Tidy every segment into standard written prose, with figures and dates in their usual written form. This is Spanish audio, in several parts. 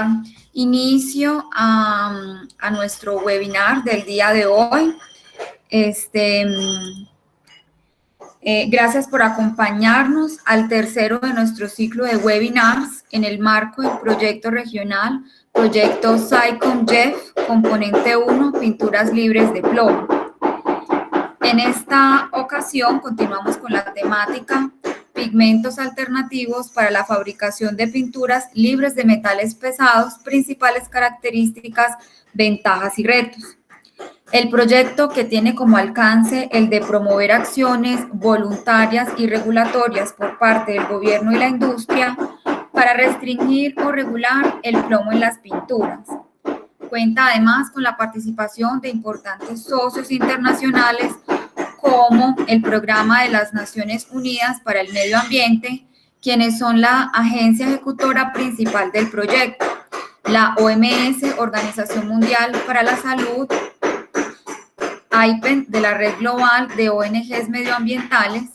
dar inicio a nuestro webinar del día de hoy. Gracias por acompañarnos al tercero de nuestro ciclo de webinars en el marco del proyecto regional, proyecto SciComm-JEF, componente 1, pinturas libres de plomo. En esta ocasión continuamos con la temática pigmentos alternativos para la fabricación de pinturas libres de metales pesados, principales características, ventajas y retos. El proyecto, que tiene como alcance el de promover acciones voluntarias y regulatorias por parte del gobierno y la industria para restringir o regular el plomo en las pinturas. Cuenta además con la participación de importantes socios internacionales como el Programa de las Naciones Unidas para el Medio Ambiente, quienes son la agencia ejecutora principal del proyecto, la OMS, Organización Mundial para la Salud, IPEN, de la Red Global de ONGs Medioambientales,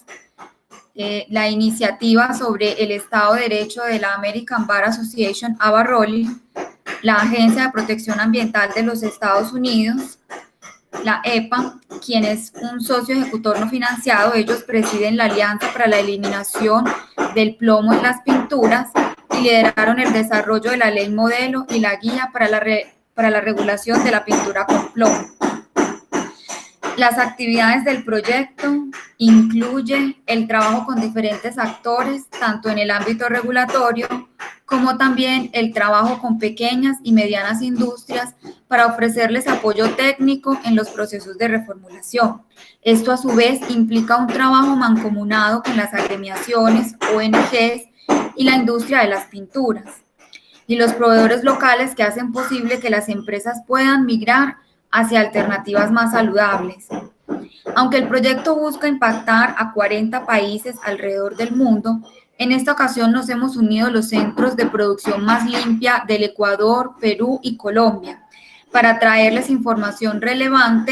la iniciativa sobre el Estado de Derecho de la American Bar Association, ABARROLI, la Agencia de Protección Ambiental de los Estados Unidos, la EPA, quien es un socio ejecutor no financiado. Ellos presiden la Alianza para la Eliminación del Plomo en las Pinturas y lideraron el desarrollo de la ley modelo y la guía para la regulación de la pintura con plomo. Las actividades del proyecto incluyen el trabajo con diferentes actores, tanto en el ámbito regulatorio, como también el trabajo con pequeñas y medianas industrias para ofrecerles apoyo técnico en los procesos de reformulación. Esto, a su vez, implica un trabajo mancomunado con las agremiaciones, ONGs y la industria de las pinturas, y los proveedores locales que hacen posible que las empresas puedan migrar hacia alternativas más saludables. Aunque el proyecto busca impactar a 40 países alrededor del mundo, en esta ocasión nos hemos unido los centros de producción más limpia del Ecuador, Perú y Colombia para traerles información relevante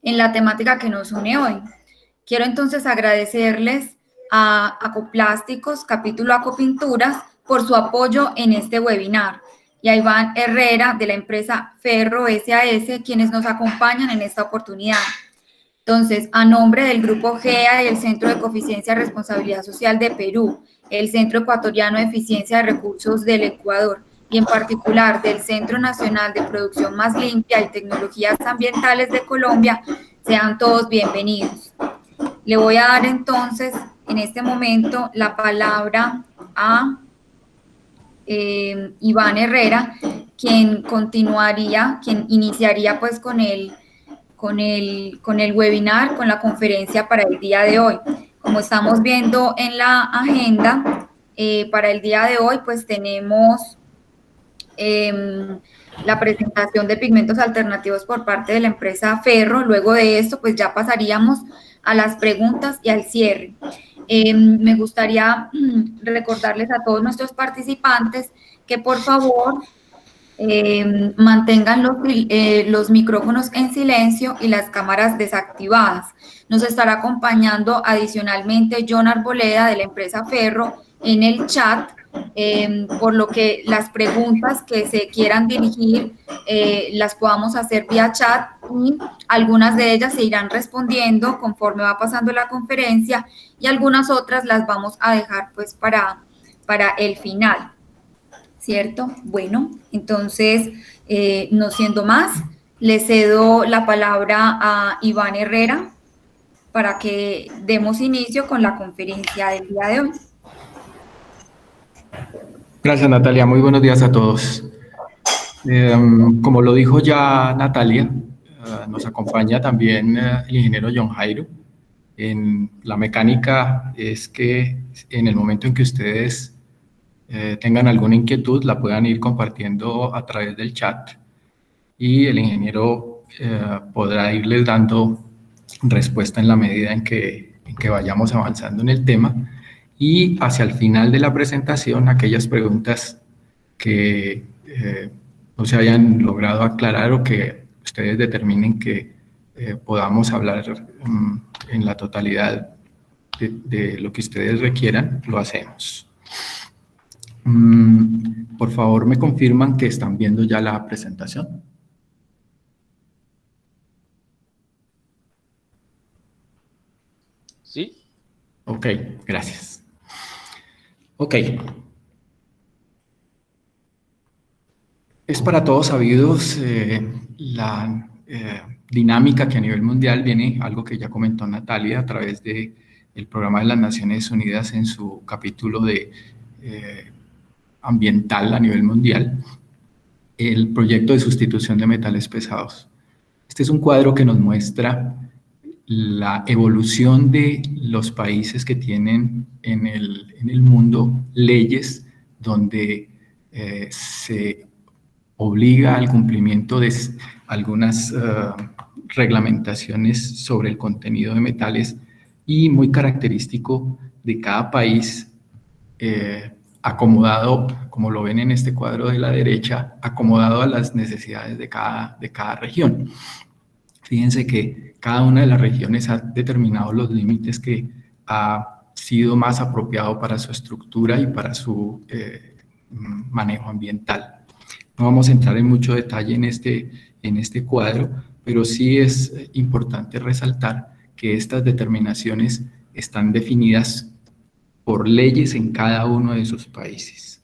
en la temática que nos une hoy. Quiero entonces agradecerles a Acoplásticos, capítulo Acopinturas, por su apoyo en este webinar, y a Iván Herrera, de la empresa Ferro SAS, quienes nos acompañan en esta oportunidad. Entonces, a nombre del Grupo GEA y el Centro de Coeficiencia y Responsabilidad Social de Perú, el Centro Ecuatoriano de Eficiencia de Recursos del Ecuador, y en particular del Centro Nacional de Producción Más Limpia y Tecnologías Ambientales de Colombia, sean todos bienvenidos. Le voy a dar entonces, en este momento, la palabra a Iván Herrera, quien iniciaría pues con el webinar, con la conferencia para el día de hoy. Como estamos viendo en la agenda, para el día de hoy pues tenemos la presentación de pigmentos alternativos por parte de la empresa Ferro. Luego de esto pues ya pasaríamos a las preguntas y al cierre. Me gustaría recordarles a todos nuestros participantes que por favor mantengan los micrófonos en silencio y las cámaras desactivadas. Nos estará acompañando adicionalmente John Arboleda, de la empresa Ferro, en el chat, por lo que las preguntas que se quieran dirigir las podamos hacer vía chat, y algunas de ellas se irán respondiendo conforme va pasando la conferencia, y algunas otras las vamos a dejar pues para el final, ¿cierto? Bueno, entonces, no siendo más, le cedo la palabra a Iván Herrera para que demos inicio con la conferencia del día de hoy. Gracias, Natalia. Muy buenos días a todos. Como lo dijo ya Natalia, nos acompaña también el ingeniero John Jairo. La mecánica es que en el momento en que ustedes tengan alguna inquietud, la puedan ir compartiendo a través del chat, y el ingeniero podrá irles dando respuesta en la medida en que vayamos avanzando en el tema. Y hacia el final de la presentación, aquellas preguntas que no se hayan logrado aclarar o que ustedes determinen que podamos hablar en la totalidad de lo que ustedes requieran, lo hacemos. Por favor, me confirman que están viendo ya la presentación. Sí. Ok, gracias. Ok. Es para todos sabidos la dinámica que a nivel mundial viene, algo que ya comentó Natalia a través del Programa de las Naciones Unidas en su capítulo de ambiental a nivel mundial, el proyecto de sustitución de metales pesados. Este es un cuadro que nos muestra la evolución de los países que tienen en el mundo leyes donde se obliga al cumplimiento de algunas reglamentaciones sobre el contenido de metales y muy característico de cada país, acomodado, como lo ven en este cuadro de la derecha, acomodado a las necesidades de cada región. Fíjense que cada una de las regiones ha determinado los límites que ha sido más apropiado para su estructura y para su manejo ambiental. No vamos a entrar en mucho detalle en este cuadro, pero sí es importante resaltar que estas determinaciones están definidas por leyes en cada uno de sus países.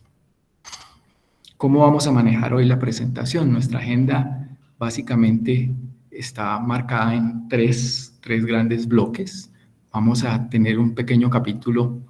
¿Cómo vamos a manejar hoy la presentación? Nuestra agenda básicamente está marcada en tres grandes bloques. Vamos a tener un pequeño capítulo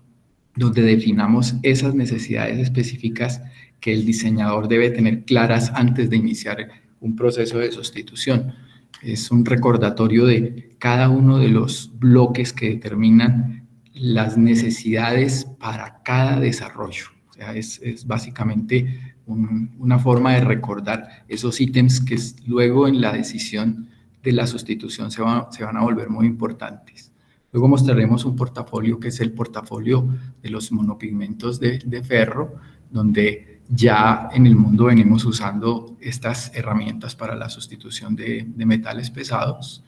donde definamos esas necesidades específicas que el diseñador debe tener claras antes de iniciar un proceso de sustitución. Es un recordatorio de cada uno de los bloques que determinan las necesidades para cada desarrollo. O sea, es básicamente una forma de recordar esos ítems que luego en la decisión de la sustitución se van a volver muy importantes. Luego mostraremos un portafolio que es el portafolio de los monopigmentos de ferro, donde ya en el mundo venimos usando estas herramientas para la sustitución de metales pesados.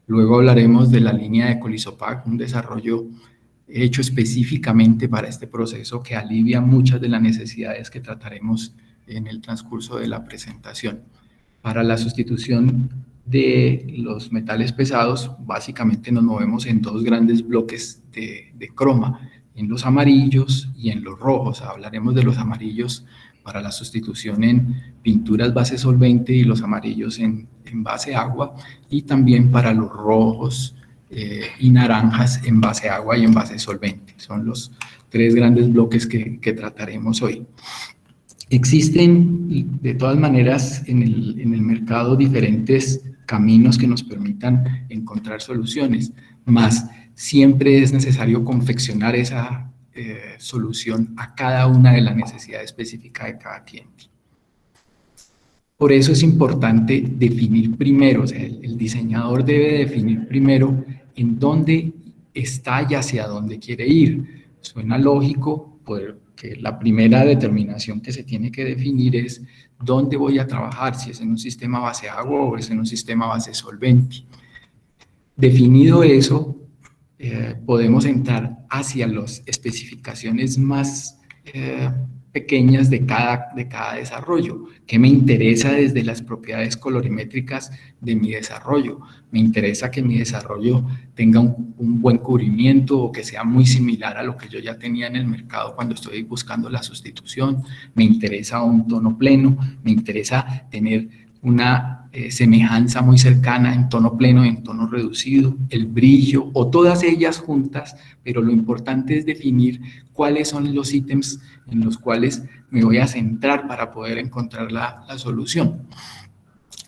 Luego hablaremos de la línea de Colisopac, un desarrollo hecho específicamente para este proceso que alivia muchas de las necesidades que trataremos en el transcurso de la presentación. Para la sustitución de los metales pesados, básicamente nos movemos en dos grandes bloques de croma, en los amarillos y en los rojos. Hablaremos de los amarillos para la sustitución en pinturas base solvente y los amarillos en base agua, y también para los rojos y naranjas en base agua y en base solvente. Son los tres grandes bloques que trataremos hoy. Existen, de todas maneras, en el mercado diferentes caminos que nos permitan encontrar soluciones, más siempre es necesario confeccionar esa solución a cada una de las necesidades específicas de cada cliente. Por eso es importante definir primero, o sea, el diseñador debe definir primero en dónde está y hacia dónde quiere ir. Suena lógico, porque la primera determinación que se tiene que definir es dónde voy a trabajar, si es en un sistema base agua o es en un sistema base solvente. Definido eso, podemos entrar hacia las especificaciones más pequeñas de cada desarrollo. ¿Qué me interesa desde las propiedades colorimétricas de mi desarrollo? Me interesa que mi desarrollo tenga un buen cubrimiento o que sea muy similar a lo que yo ya tenía en el mercado cuando estoy buscando la sustitución. Me interesa un tono pleno, me interesa tener una semejanza muy cercana en tono pleno y en tono reducido, el brillo o todas ellas juntas, pero lo importante es definir cuáles son los ítems en los cuales me voy a centrar para poder encontrar la solución.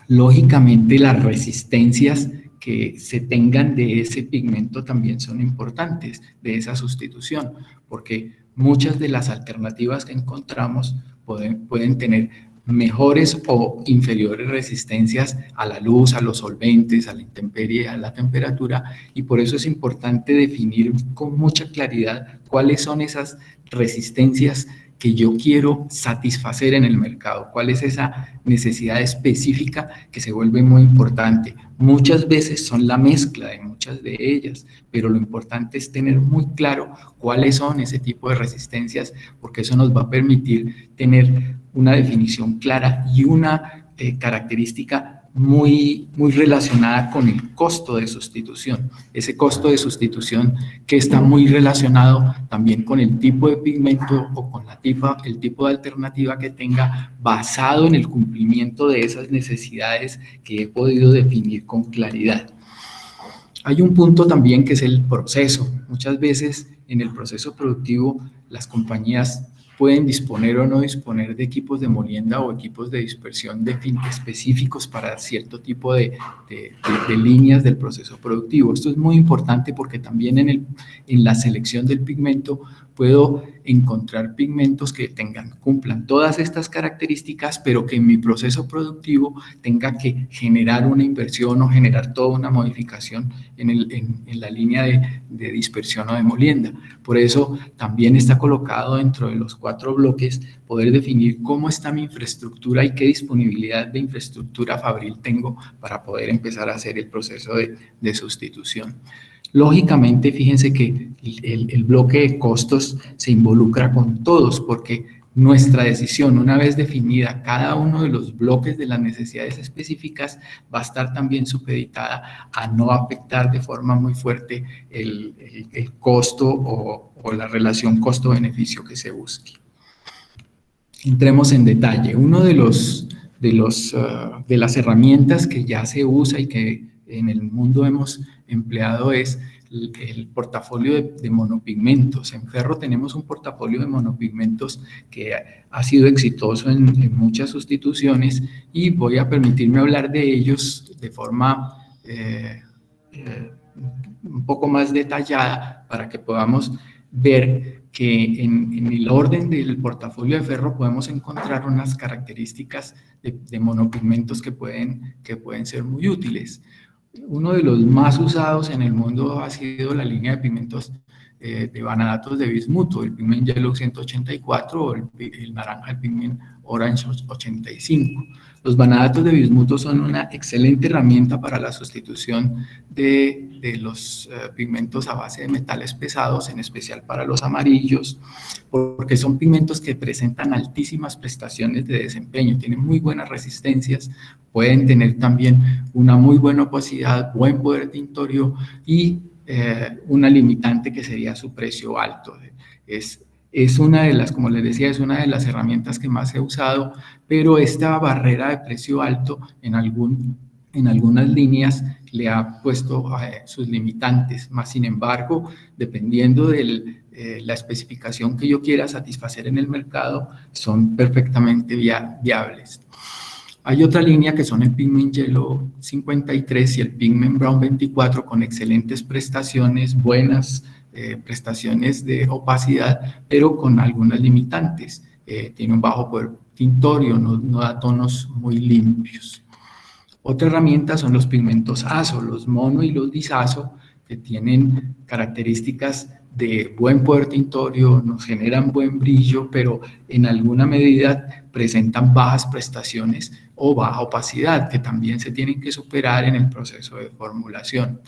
Lógicamente, las resistencias que se tengan de ese pigmento también son importantes, de esa sustitución, porque muchas de las alternativas que encontramos pueden tener mejores o inferiores resistencias a la luz, a los solventes, a la intemperie, a la temperatura, y por eso es importante definir con mucha claridad cuáles son esas resistencias que yo quiero satisfacer en el mercado, cuál es esa necesidad específica que se vuelve muy importante. Muchas veces son la mezcla de muchas de ellas, pero lo importante es tener muy claro cuáles son ese tipo de resistencias, porque eso nos va a permitir tener una definición clara y una característica muy relacionada con el costo de sustitución. Ese costo de sustitución que está muy relacionado también con el tipo de pigmento o con el tipo de alternativa que tenga, basado en el cumplimiento de esas necesidades que he podido definir con claridad. Hay un punto también que es el proceso. Muchas veces en el proceso productivo las compañías pueden disponer o no disponer de equipos de molienda o equipos de dispersión específicos para cierto tipo de líneas del proceso productivo. Esto es muy importante porque también en la selección del pigmento puedo encontrar pigmentos que cumplan todas estas características, pero que en mi proceso productivo tenga que generar una inversión o generar toda una modificación en la línea de dispersión o de molienda. Por eso también está colocado dentro de los 4 bloques poder definir cómo está mi infraestructura y qué disponibilidad de infraestructura fabril tengo para poder empezar a hacer el proceso de sustitución. Lógicamente, fíjense que el bloque de costos se involucra con todos, porque nuestra decisión, una vez definida cada uno de los bloques de las necesidades específicas, va a estar también supeditada a no afectar de forma muy fuerte el costo o la relación costo-beneficio que se busque. Entremos en detalle. Uno de las herramientas que ya se usa y que en el mundo hemos empleado es el portafolio de monopigmentos. En Ferro tenemos un portafolio de monopigmentos que ha sido exitoso en muchas sustituciones, y voy a permitirme hablar de ellos de forma un poco más detallada para que podamos ver que en el orden del portafolio de Ferro podemos encontrar unas características de monopigmentos que pueden ser muy útiles. Uno de los más usados en el mundo ha sido la línea de pigmentos de vanadatos de bismuto, el Pigment Yellow 184 o el naranja, el Pigment Orange 85. Los vanadatos de bismuto son una excelente herramienta para la sustitución de los pigmentos a base de metales pesados, en especial para los amarillos, porque son pigmentos que presentan altísimas prestaciones de desempeño, tienen muy buenas resistencias, pueden tener también una muy buena opacidad, buen poder tintorio y una limitante que sería su precio alto. Es una de las, como les decía, es una de las herramientas que más he usado, pero esta barrera de precio alto en algunas líneas le ha puesto sus limitantes, más sin embargo, dependiendo de la especificación que yo quiera satisfacer en el mercado, son perfectamente viables. Hay otra línea que son el Pigment Yellow 53 y el Pigment Brown 24 con excelentes prestaciones, buenas prestaciones de opacidad, pero con algunas limitantes. Tiene un bajo poder tintorio, no da tonos muy limpios. Otra herramienta son los pigmentos ASO, los mono y los disazo, que tienen características de buen poder tintorio, nos generan buen brillo, pero en alguna medida presentan bajas prestaciones o baja opacidad, que también se tienen que superar en el proceso de formulación.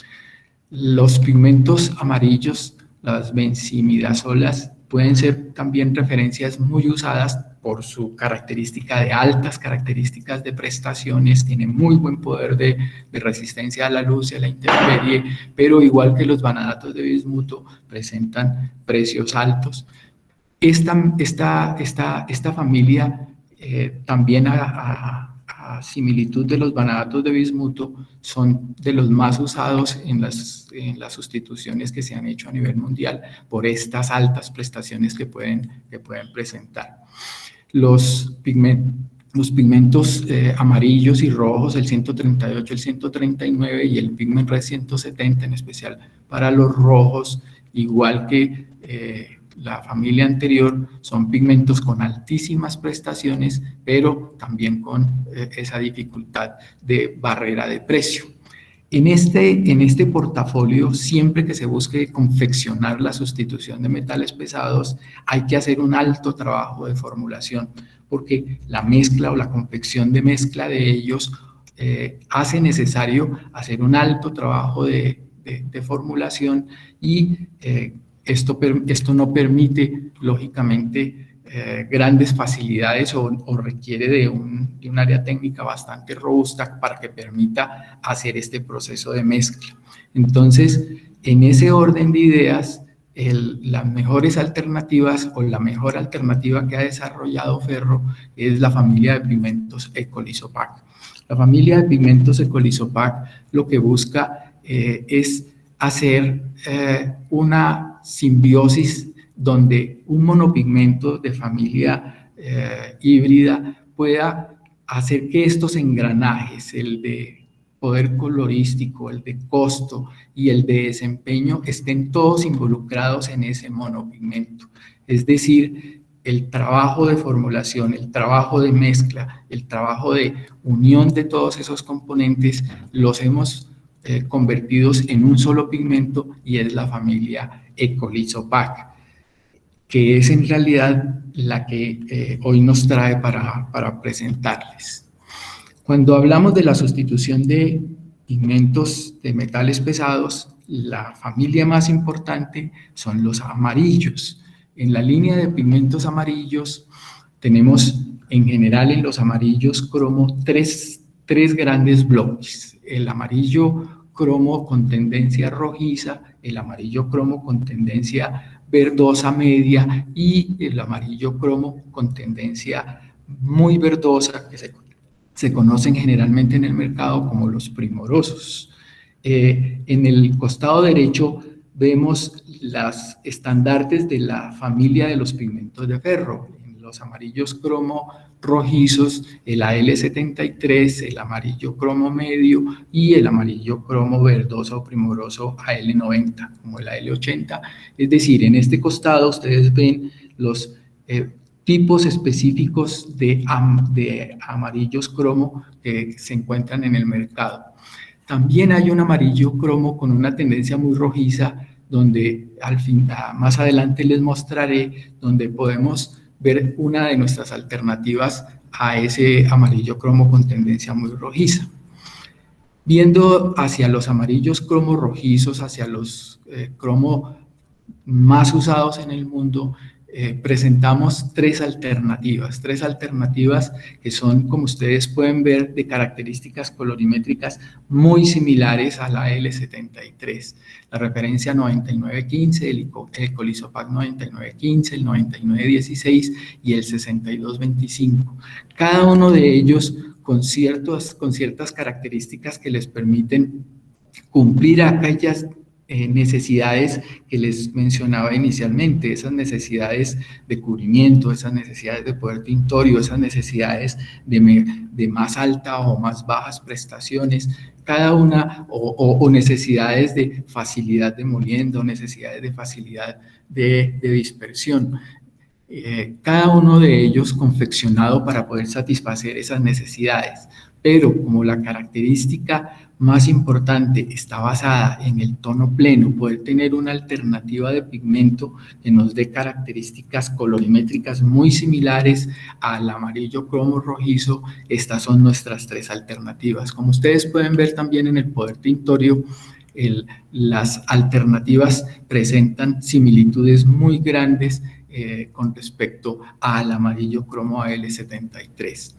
Los pigmentos amarillos, las benzimidazolas, pueden ser también referencias muy usadas por su característica de altas características de prestaciones, tienen muy buen poder de resistencia a la luz y a la intemperie, pero igual que los vanadatos de bismuto, presentan precios altos. Esta familia también a similitud de los vanadatos de bismuto, son de los más usados en las sustituciones que se han hecho a nivel mundial por estas altas prestaciones que pueden presentar. Los pigmentos amarillos y rojos, el 138, el 139 y el Pigment Red 170, en especial para los rojos, igual que la familia anterior, son pigmentos con altísimas prestaciones, pero también con esa dificultad de barrera de precio. En este portafolio, siempre que se busque confeccionar la sustitución de metales pesados, hay que hacer un alto trabajo de formulación, porque la mezcla o la confección de mezcla de ellos hace necesario hacer un alto trabajo de formulación y esto no permite, lógicamente, grandes facilidades o requiere de un área técnica bastante robusta para que permita hacer este proceso de mezcla. Entonces, en ese orden de ideas, las mejores alternativas o la mejor alternativa que ha desarrollado Ferro es la familia de pigmentos Ecolisopac. La familia de pigmentos Ecolisopac lo que busca es hacer una simbiosis donde un monopigmento de familia híbrida pueda hacer que estos engranajes, el de poder colorístico, el de costo y el de desempeño, estén todos involucrados en ese monopigmento. Es decir, el trabajo de formulación, el trabajo de mezcla, el trabajo de unión de todos esos componentes, los hemos convertidos en un solo pigmento y es la familia Ecolisopac, que es en realidad la que hoy nos trae para presentarles. Cuando hablamos de la sustitución de pigmentos de metales pesados, la familia más importante son los amarillos. En la línea de pigmentos amarillos tenemos en general en los amarillos cromo tres grandes bloques: el amarillo cromo con tendencia rojiza, el amarillo cromo con tendencia verdosa media y el amarillo cromo con tendencia muy verdosa, que se conocen generalmente en el mercado como los primorosos. En el costado derecho vemos las estandartes de la familia de los pigmentos de ferro. En los amarillos cromo rojizos, el AL73, el amarillo cromo medio y el amarillo cromo verdoso o primoroso AL90, como el AL80. Es decir, en este costado ustedes ven los tipos específicos de amarillos cromo que se encuentran en el mercado. También hay un amarillo cromo con una tendencia muy rojiza, donde más adelante les mostraré, donde podemos ver una de nuestras alternativas a ese amarillo cromo con tendencia muy rojiza. Viendo hacia los amarillos cromo rojizos, hacia los cromo más usados en el mundo, presentamos tres alternativas que son, como ustedes pueden ver, de características colorimétricas muy similares a la L73. La referencia 9915, el Ecolisopac 9915, el 9916 y el 6225. Cada uno de ellos con ciertas características que les permiten cumplir aquellas necesidades que les mencionaba inicialmente, esas necesidades de cubrimiento, esas necesidades de poder tintorio, esas necesidades de más alta o más bajas prestaciones, cada una, o necesidades de facilidad de molienda, necesidades de facilidad de dispersión. Cada uno de ellos confeccionado para poder satisfacer esas necesidades, pero como la característica más importante está basada en el tono pleno, poder tener una alternativa de pigmento que nos dé características colorimétricas muy similares al amarillo cromo rojizo, estas son nuestras tres alternativas. Como ustedes pueden ver también en el poder tintorio, las alternativas presentan similitudes muy grandes con respecto al amarillo cromo AL73.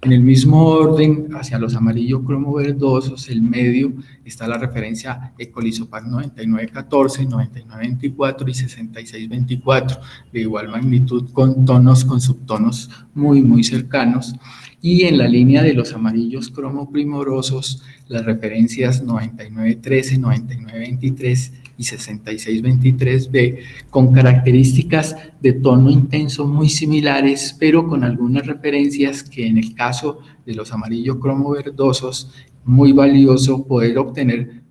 En el mismo orden, hacia los amarillo cromo verdosos, el medio, está la referencia Ecolisopac 9914, 9924 y 6624, de igual magnitud con tonos, con subtonos muy cercanos. Y en la línea de los amarillos cromo primorosos, las referencias 9913, 9923 y 6623B, con características de tono intenso muy similares, pero con algunas referencias que en el caso de los amarillo cromo verdosos, muy valioso poder obtener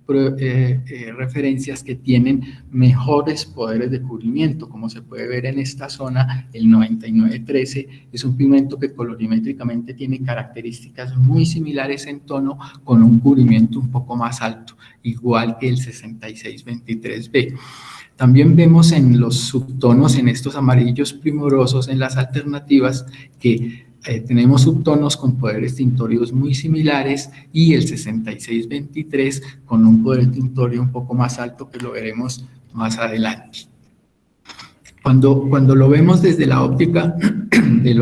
referencias que tienen mejores poderes de cubrimiento. Como se puede ver en esta zona, el 9913 es un pigmento que colorimétricamente tiene características muy similares en tono, con un cubrimiento un poco más alto, igual que el 6623B. También vemos en los subtonos, en estos amarillos primorosos, en las alternativas, que tenemos subtonos con poderes tintorios muy similares, y el 6623 con un poder tintorio un poco más alto, que lo veremos más adelante. Cuando lo vemos desde la óptica de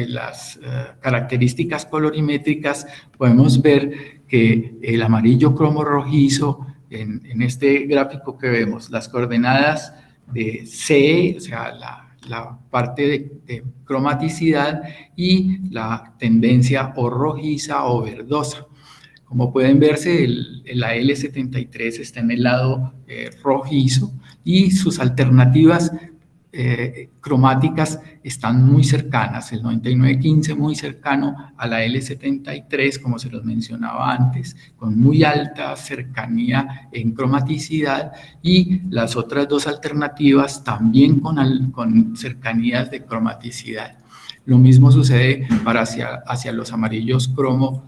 las características colorimétricas, podemos ver que el amarillo cromo rojizo, en este gráfico que vemos, las coordenadas de C, o sea, la parte de cromaticidad, y la tendencia o rojiza o verdosa. Como pueden verse, la L73 está en el lado rojizo, y sus alternativas cromáticas están muy cercanas. El 9915 muy cercano a la L73, como se los mencionaba antes, con muy alta cercanía en cromaticidad, y las otras dos alternativas también con cercanías de cromaticidad. Lo mismo sucede para hacia los amarillos cromo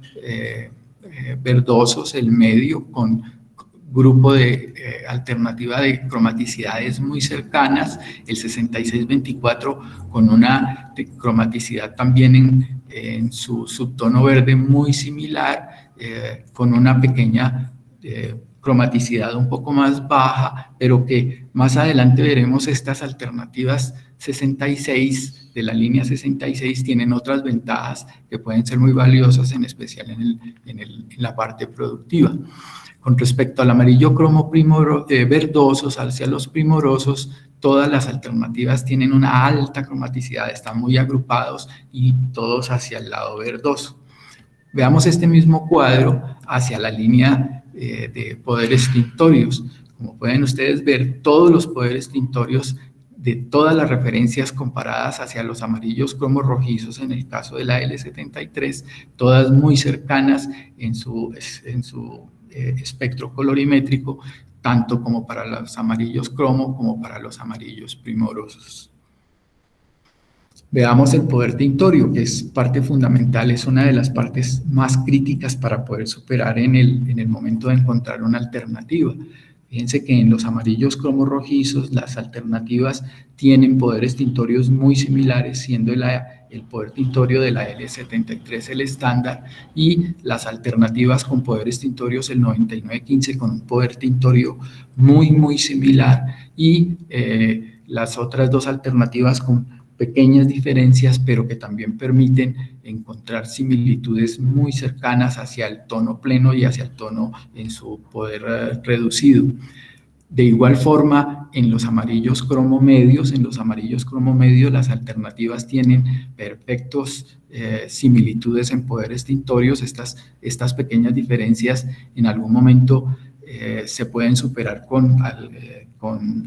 verdosos, el medio, con grupo de alternativa de cromaticidades muy cercanas, el 6624 con una cromaticidad también en su subtono verde muy similar, con una pequeña cromaticidad un poco más baja, pero que más adelante veremos estas alternativas 66, de la línea 66, tienen otras ventajas que pueden ser muy valiosas, en especial en la parte productiva. Con respecto al amarillo cromo verdosos, hacia los primorosos, todas las alternativas tienen una alta cromaticidad, están muy agrupados y todos hacia el lado verdoso. Veamos este mismo cuadro hacia la línea de poderes tintorios. Como pueden ustedes ver, todos los poderes tintorios de todas las referencias comparadas hacia los amarillos cromos rojizos, en el caso de la L73, todas muy cercanas en su espectro colorimétrico, tanto como para los amarillos cromo como para los amarillos primorosos. Veamos el poder tintorio, que es parte fundamental, es una de las partes más críticas para poder superar en el momento de encontrar una alternativa. Fíjense que en los amarillos cromos rojizos las alternativas tienen poderes tintorios muy similares, siendo el poder tintorio de la L73 el estándar, y las alternativas con poderes tintorios el 9915 con un poder tintorio muy similar, y las otras dos alternativas con pequeñas diferencias, pero que también permiten encontrar similitudes muy cercanas hacia el tono pleno y hacia el tono en su poder reducido. De igual forma, en los amarillos cromo medios, las alternativas tienen perfectos similitudes en poderes tintorios. Estas pequeñas diferencias en algún momento se pueden superar con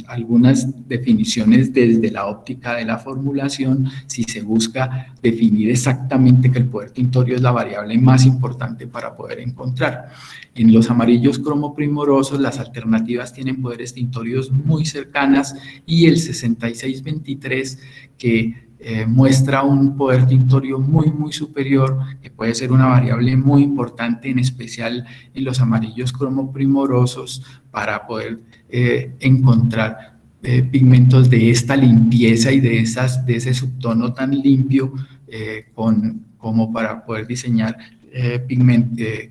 algunas definiciones desde la óptica de la formulación, si se busca definir exactamente que el poder tintorio es la variable más importante para poder encontrar. En los amarillos cromo primorosos, las alternativas tienen poderes tintorios muy cercanas, y el 6623, que muestra un poder tintorio muy superior, que puede ser una variable muy importante, en especial en los amarillos cromo primorosos, para poder encontrar pigmentos de esta limpieza y de ese subtono tan limpio, como para poder diseñar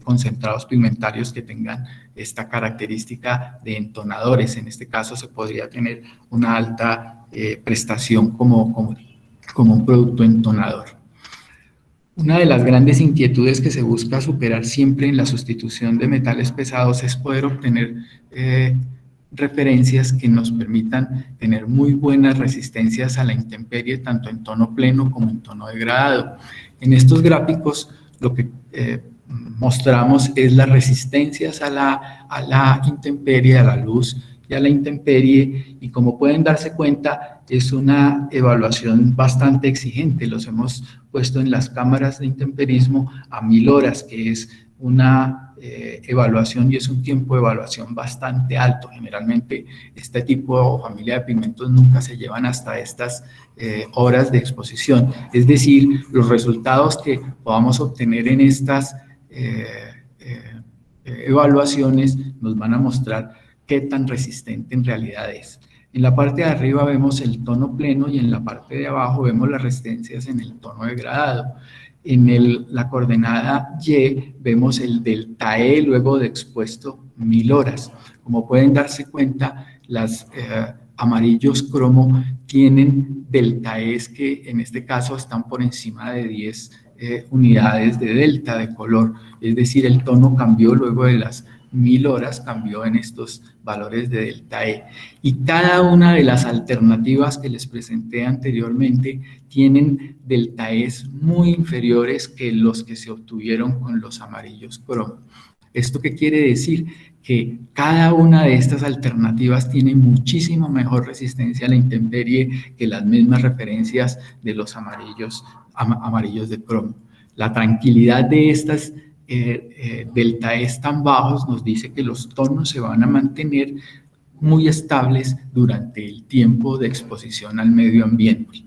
concentrados pigmentarios que tengan esta característica de entonadores. En este caso se podría tener una alta prestación como un producto entonador. Una de las grandes inquietudes que se busca superar siempre en la sustitución de metales pesados es poder obtener referencias que nos permitan tener muy buenas resistencias a la intemperie, tanto en tono pleno como en tono degradado. En estos gráficos lo que mostramos es las resistencias a la intemperie, a la luz y a la intemperie, y como pueden darse cuenta, es una evaluación bastante exigente. Los hemos puesto en las cámaras de intemperismo a 1000 horas, que es una evaluación y es un tiempo de evaluación bastante alto. Generalmente este tipo o familia de pigmentos nunca se llevan hasta estas horas de exposición. Es decir, los resultados que podamos obtener en estas evaluaciones nos van a mostrar qué tan resistente en realidad es. En la parte de arriba vemos el tono pleno y en la parte de abajo vemos las resistencias en el tono degradado. En la coordenada Y vemos el delta E luego de expuesto 1000 horas. Como pueden darse cuenta, las amarillos cromo tienen delta E's que en este caso están por encima de 10 unidades de delta de color. Es decir, el tono cambió luego de las 1000 horas, cambió en estos valores de delta E. Y cada una de las alternativas que les presenté anteriormente tienen delta E's muy inferiores que los que se obtuvieron con los amarillos cromo. ¿Esto qué quiere decir? Que cada una de estas alternativas tiene muchísimo mejor resistencia a la intemperie que las mismas referencias de los amarillos de cromo. La tranquilidad de estas delta E's tan bajos nos dice que los tonos se van a mantener muy estables durante el tiempo de exposición al medio ambiente.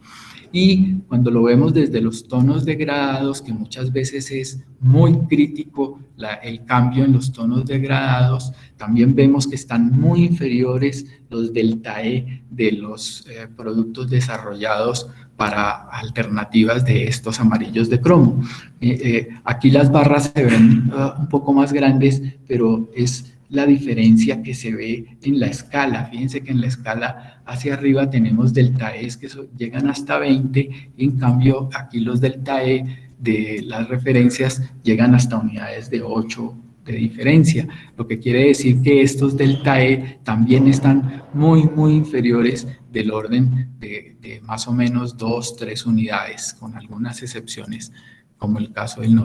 Y cuando lo vemos desde los tonos degradados, que muchas veces es muy crítico el cambio en los tonos degradados, también vemos que están muy inferiores los delta E de los productos desarrollados para alternativas de estos amarillos de cromo. Aquí las barras se ven un poco más grandes, pero es la diferencia que se ve en la escala. Fíjense que en la escala hacia arriba tenemos delta E's que llegan hasta 20, y en cambio aquí los delta E de las referencias llegan hasta unidades de 8 de diferencia, lo que quiere decir que estos delta E también están muy inferiores del orden de más o menos 2-3 unidades, con algunas excepciones, como el caso del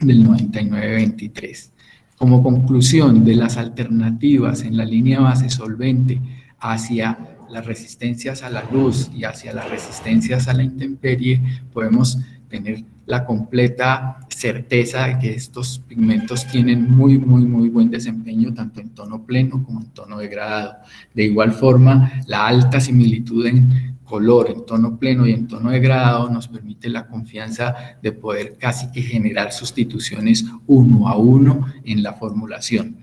99-23. Como conclusión de las alternativas en la línea base solvente hacia las resistencias a la luz y hacia las resistencias a la intemperie, podemos tener la completa certeza de que estos pigmentos tienen muy buen desempeño tanto en tono pleno como en tono degradado. De igual forma, la alta similitud en color, en tono pleno y en tono degradado nos permite la confianza de poder casi que generar sustituciones 1 a 1 en la formulación.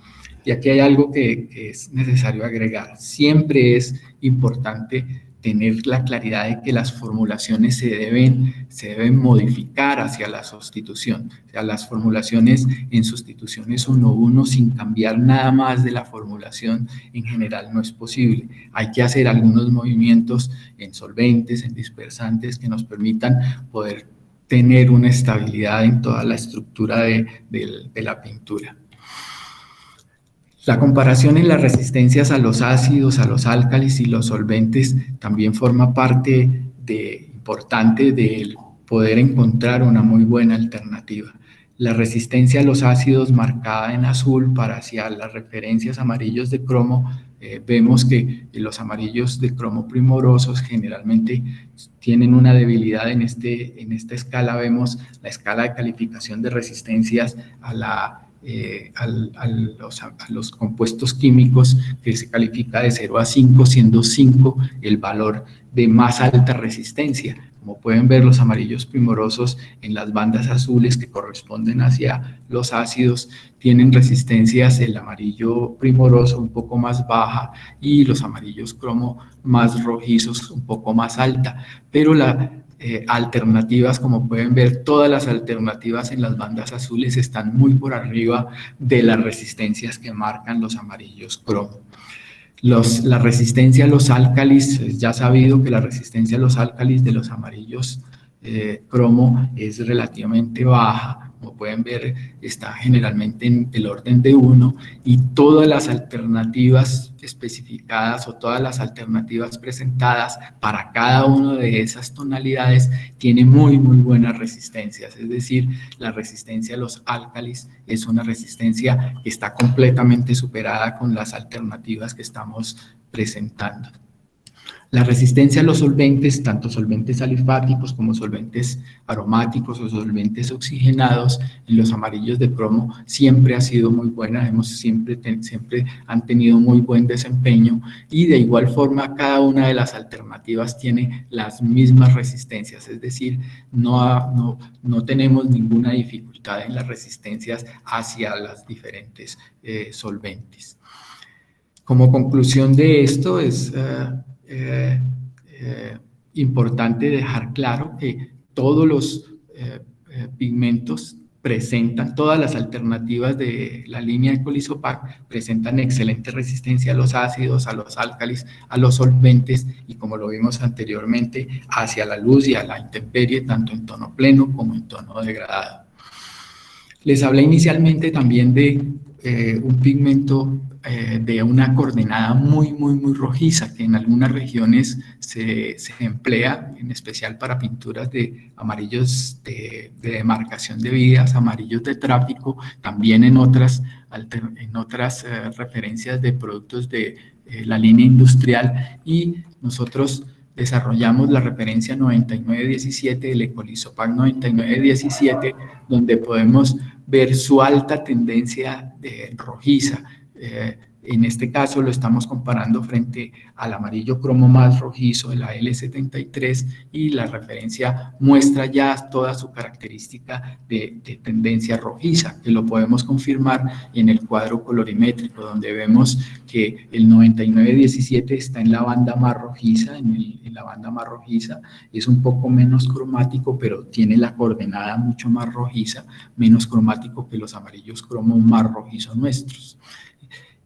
Y aquí hay algo que es necesario agregar. Siempre es importante tener la claridad de que las formulaciones se deben modificar hacia la sustitución. O sea, las formulaciones en sustituciones 1-1 sin cambiar nada más de la formulación en general no es posible. Hay que hacer algunos movimientos en solventes, en dispersantes que nos permitan poder tener una estabilidad en toda la estructura de la pintura. La comparación en las resistencias a los ácidos, a los álcalis y los solventes también forma parte importante del poder encontrar una muy buena alternativa. La resistencia a los ácidos marcada en azul para hacia las referencias amarillos de cromo, vemos que los amarillos de cromo primorosos generalmente tienen una debilidad en esta escala. Vemos la escala de calificación de resistencias a los compuestos químicos, que se califica de 0 a 5, siendo 5 el valor de más alta resistencia. Como pueden ver, los amarillos primorosos en las bandas azules que corresponden hacia los ácidos tienen resistencias, el amarillo primoroso un poco más baja y los amarillos cromo más rojizos un poco más alta, pero alternativas, como pueden ver, todas las alternativas en las bandas azules están muy por arriba de las resistencias que marcan los amarillos cromo. La resistencia a los álcalis, ya sabido que la resistencia a los álcalis de los amarillos cromo es relativamente baja. Como pueden ver, está generalmente en el orden de 1 y todas las alternativas especificadas o todas las alternativas presentadas para cada una de esas tonalidades tiene muy buenas resistencias. Es decir, la resistencia a los álcalis es una resistencia que está completamente superada con las alternativas que estamos presentando. La resistencia a los solventes, tanto solventes alifáticos como solventes aromáticos o solventes oxigenados, en los amarillos de cromo siempre ha sido muy buena, siempre han tenido muy buen desempeño y de igual forma cada una de las alternativas tiene las mismas resistencias, es decir, no tenemos ninguna dificultad en las resistencias hacia las diferentes solventes. Como conclusión de esto es importante dejar claro que todos los pigmentos presentan, todas las alternativas de la línea de Colisopac presentan excelente resistencia a los ácidos, a los álcalis, a los solventes y como lo vimos anteriormente, hacia la luz y a la intemperie, tanto en tono pleno como en tono degradado. Les hablé inicialmente también de un pigmento de una coordenada muy rojiza que en algunas regiones se emplea, en especial para pinturas de amarillos de demarcación de vías, amarillos de tráfico, también en otras referencias de productos de la línea industrial y nosotros desarrollamos la referencia 9917, el Ecolisopac 9917, donde podemos ver su alta tendencia rojiza. En este caso lo estamos comparando frente al amarillo cromo más rojizo de la L73 y la referencia muestra ya toda su característica de tendencia rojiza, que lo podemos confirmar en el cuadro colorimétrico, donde vemos que el 9917 está en la banda más rojiza, en la banda más rojiza, es un poco menos cromático, pero tiene la coordenada mucho más rojiza, menos cromático que los amarillos cromo más rojizos nuestros.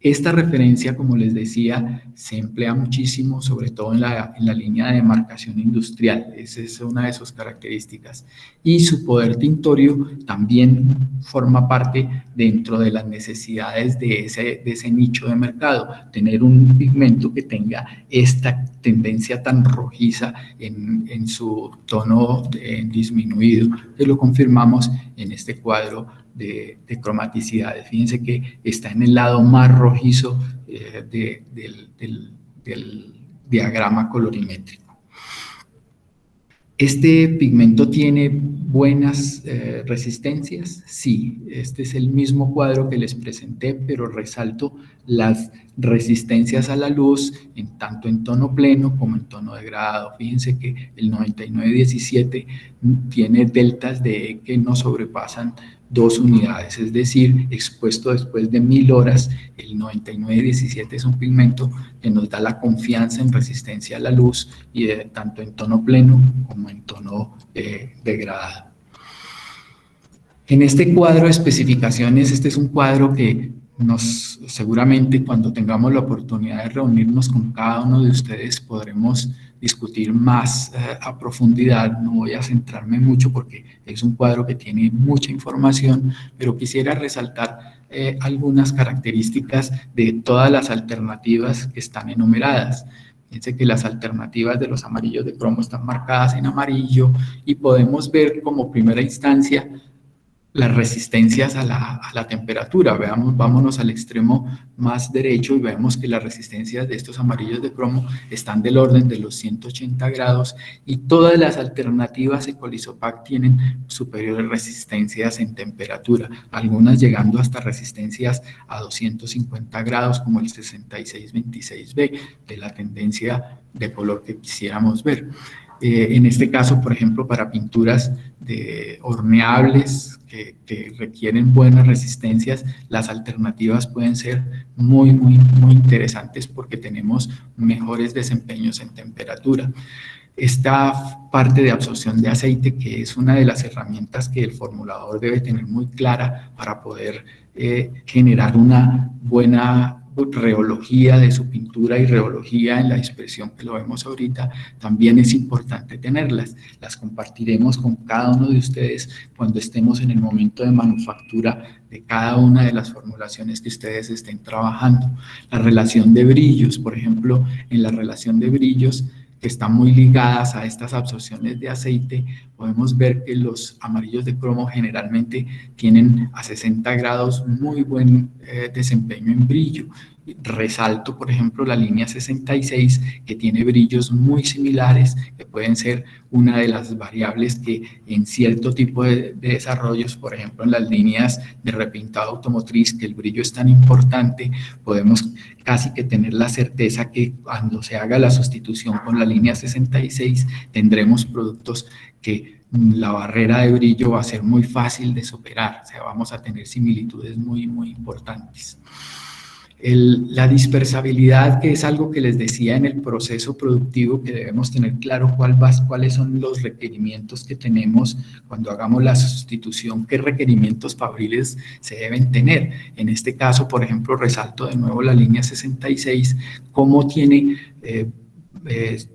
Esta referencia, como les decía, se emplea muchísimo, sobre todo en la línea de demarcación industrial. Esa es una de sus características. Y su poder tintorio también forma parte dentro de las necesidades de ese nicho de mercado. Tener un pigmento que tenga esta tendencia tan rojiza en su tono disminuido, que lo confirmamos en este cuadro de cromaticidades. Fíjense que está en el lado más rojizo del diagrama colorimétrico. ¿Este pigmento tiene buenas resistencias? Sí, este es el mismo cuadro que les presenté, pero resalto las resistencias a la luz, tanto en tono pleno como en tono degradado. Fíjense que el 9917 tiene deltas de E que no sobrepasan 2 unidades, es decir, expuesto después de 1000 horas, el 9917 es un pigmento que nos da la confianza en resistencia a la luz y tanto en tono pleno como en tono degradado. En este cuadro de especificaciones, este es un cuadro que seguramente cuando tengamos la oportunidad de reunirnos con cada uno de ustedes podremos discutir más a profundidad. No voy a centrarme mucho porque es un cuadro que tiene mucha información, pero quisiera resaltar algunas características de todas las alternativas que están enumeradas. Fíjense que las alternativas de los amarillos de cromo están marcadas en amarillo y podemos ver como primera instancia las resistencias a la temperatura. Vámonos al extremo más derecho y vemos que las resistencias de estos amarillos de cromo están del orden de los 180 grados y todas las alternativas Ecolisopac tienen superiores resistencias en temperatura, algunas llegando hasta resistencias a 250 grados como el 6626B de la tendencia de color que quisiéramos ver. En este caso, por ejemplo, para pinturas horneables que requieren buenas resistencias, las alternativas pueden ser muy interesantes porque tenemos mejores desempeños en temperatura. Esta parte de absorción de aceite, que es una de las herramientas que el formulador debe tener muy clara para poder generar una buena reología de su pintura y reología en la dispersión que lo vemos ahorita, también es importante tenerlas. Las compartiremos con cada uno de ustedes cuando estemos en el momento de manufactura de cada una de las formulaciones que ustedes estén trabajando. La relación de brillos, por ejemplo, en la relación de brillos, que están muy ligadas a estas absorciones de aceite, podemos ver que los amarillos de cromo generalmente tienen a 60 grados muy buen desempeño en brillo. Resalto, por ejemplo, la línea 66, que tiene brillos muy similares, que pueden ser una de las variables que en cierto tipo de desarrollos, por ejemplo, en las líneas de repintado automotriz, que el brillo es tan importante, podemos casi que tener la certeza que cuando se haga la sustitución con la línea 66, tendremos productos que la barrera de brillo va a ser muy fácil de superar, o sea, vamos a tener similitudes muy importantes. La dispersabilidad, que es algo que les decía en el proceso productivo, que debemos tener claro cuáles son los requerimientos que tenemos cuando hagamos la sustitución, qué requerimientos fabriles se deben tener. En este caso, por ejemplo, resalto de nuevo la línea 66, cómo tiene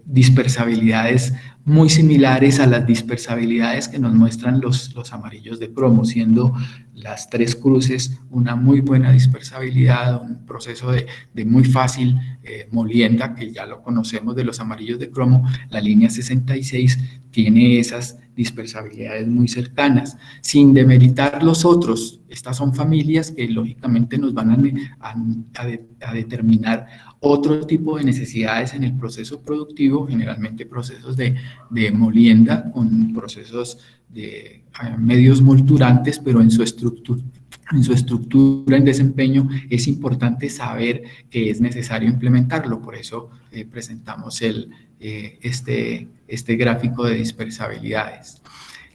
dispersabilidades muy similares a las dispersabilidades que nos muestran los amarillos de cromo, siendo las tres cruces una muy buena dispersabilidad, un proceso de muy fácil molienda, que ya lo conocemos de los amarillos de cromo. La línea 66 tiene esas dispersabilidades muy cercanas, sin demeritar los otros. Estas son familias que lógicamente nos van a determinar otro tipo de necesidades en el proceso productivo, generalmente procesos de molienda con procesos de medios molturantes, pero en su estructura, en desempeño, es importante saber que es necesario implementarlo. Por eso presentamos este gráfico de dispersabilidades.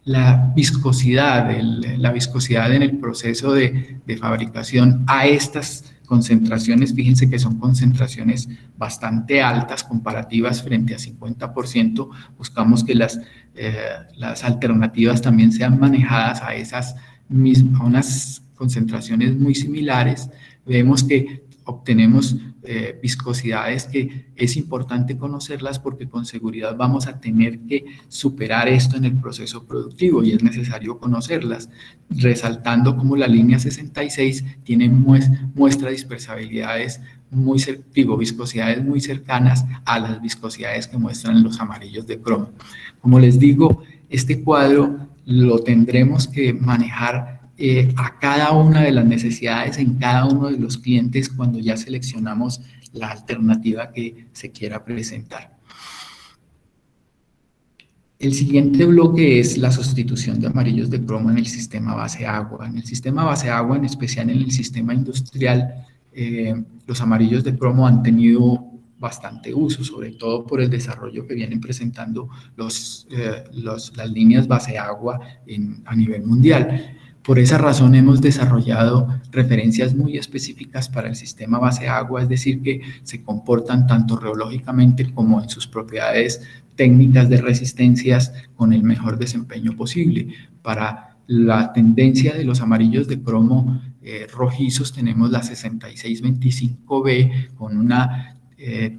La viscosidad en el proceso de fabricación a estas concentraciones, fíjense que son concentraciones bastante altas comparativas frente a 50%, buscamos que las alternativas también sean manejadas a unas concentraciones muy similares. Vemos que obtenemos viscosidades que es importante conocerlas porque con seguridad vamos a tener que superar esto en el proceso productivo y es necesario conocerlas, resaltando como la línea 66 tiene muestra dispersabilidades viscosidades muy cercanas a las viscosidades que muestran los amarillos de cromo. Como les digo, este cuadro lo tendremos que manejar a cada una de las necesidades en cada uno de los clientes cuando ya seleccionamos la alternativa que se quiera presentar. El siguiente bloque es la sustitución de amarillos de cromo en el sistema base agua. En el sistema base agua, en especial en el sistema industrial, los amarillos de cromo han tenido bastante uso, sobre todo por el desarrollo que vienen presentando las líneas base agua a nivel mundial. Por esa razón hemos desarrollado referencias muy específicas para el sistema base agua, es decir, que se comportan tanto reológicamente como en sus propiedades técnicas de resistencias con el mejor desempeño posible. Para la tendencia de los amarillos de cromo rojizos tenemos la 6625B con una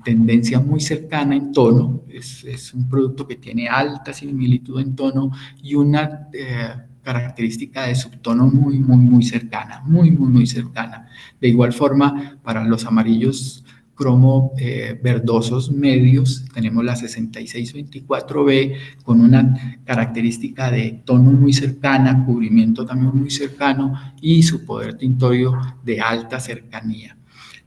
tendencia muy cercana en tono, es un producto que tiene alta similitud en tono y una característica de subtono muy cercana, muy cercana. De igual forma, para los amarillos cromo verdosos medios, tenemos la 6624B con una característica de tono muy cercana, cubrimiento también muy cercano y su poder tintorio de alta cercanía.